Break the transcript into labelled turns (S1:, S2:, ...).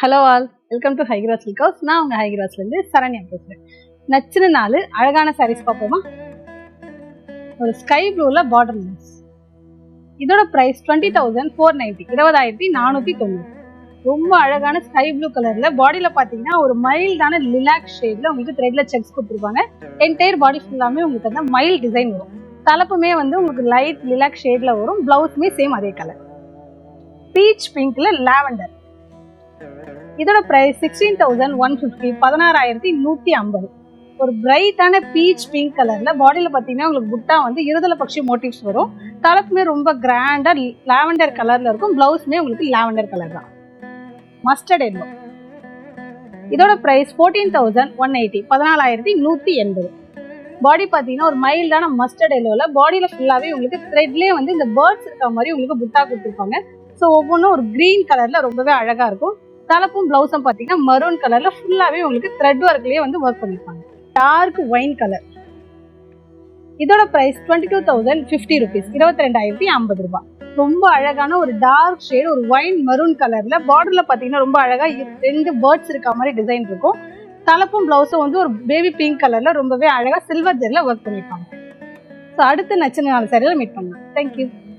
S1: Hello all, welcome to Hycross silk house. நான் உங்க ஹைகிராஸ்லேருந்து சரண்யா பேசுகிறேன். நச்சுன்னு 4 அழகான சாரீஸ் பார்ப்போமா? ஒரு ஸ்கை ப்ளூவில் பார்டர் லெஸ். இதோட ப்ரைஸ் 20,490, 20,490. ரொம்ப அழகான ஸ்கை ப்ளூ கலரில் பாடியில் பார்த்தீங்கன்னா ஒரு மைல்டான லிலாக் ஷேடில் உங்களுக்கு த்ரெட்ல செக்ஸ் கொடுத்துருப்பாங்க. என்டையர் பாடி ஃபுல்லாமே உங்களுக்கு அந்த மைல்ட் டிசைன் வரும். தலைப்புமே வந்து உங்களுக்கு லைட் லிலாக் ஷேடில் வரும். பிளவுஸுமே சேம் அதே கலர். பீச் பிங்க்ல லாவெண்டர். இதோட பிரைஸ் 16,150, 16,150. ஒரு பிரைட்டான பீச் பிங்க் கலர்ல பாடியில பாத்தீங்கன்னா உங்களுக்கு புட்டா வந்து இருதல பட்சி மோட்டிவ்ஸ் வரும். தலைப்புமே ரொம்ப கிராண்டா லாவெண்டர் கலர்ல இருக்கும். பிளவுஸ்மே உங்களுக்கு லாவெண்டர் கலர் தான். Mustard yellow. இதோட பிரைஸ் 14,180, 14,180. பாடி பாத்தீங்கன்னா ஒரு மைல்டான மஸ்டர்ட் எல்லோல பாடியில ஃபுல்லாவே உங்களுக்கு த்ரெட்லயே வந்து இந்த பேர்ட்ஸ் இருக்க மாதிரி உங்களுக்கு புட்டா கொடுத்துருப்பாங்க. ஸோ ஒவ்வொன்றும் ஒரு கிரீன் கலர்ல ரொம்பவே அழகா இருக்கும். தலைப்பும் பிளவுஸும் பார்த்தீங்கன்னா மரூன் கலர்ல ஃபுல்லாவே உங்களுக்கு த்ரெட் ஒர்க்லயே வந்து ஒர்க் பண்ணிருப்பாங்க. Dark wine colour. இதோட பிரைஸ் 22,050 rupees, 22,050 ரூபாய். ரொம்ப அழகான ஒரு டார்க் ஷேட், ஒரு ஒயின் மரூன் கலர்ல பார்டர்ல பாத்தீங்கன்னா ரொம்ப அழகா 2 பேர்ட்ஸ் இருக்க மாதிரி டிசைன் இருக்கும். தலைப்பும் பிளவுஸும் வந்து ஒரு பேபி பிங்க் கலர்ல ரொம்பவே அழகா சில்வர் ஜெர்ல ஒர்க் பண்ணிருப்பாங்க. ஸோ அடுத்து நச்சுன்னு 4 சாரியில மீட் பண்ணலாம். தேங்க்யூ.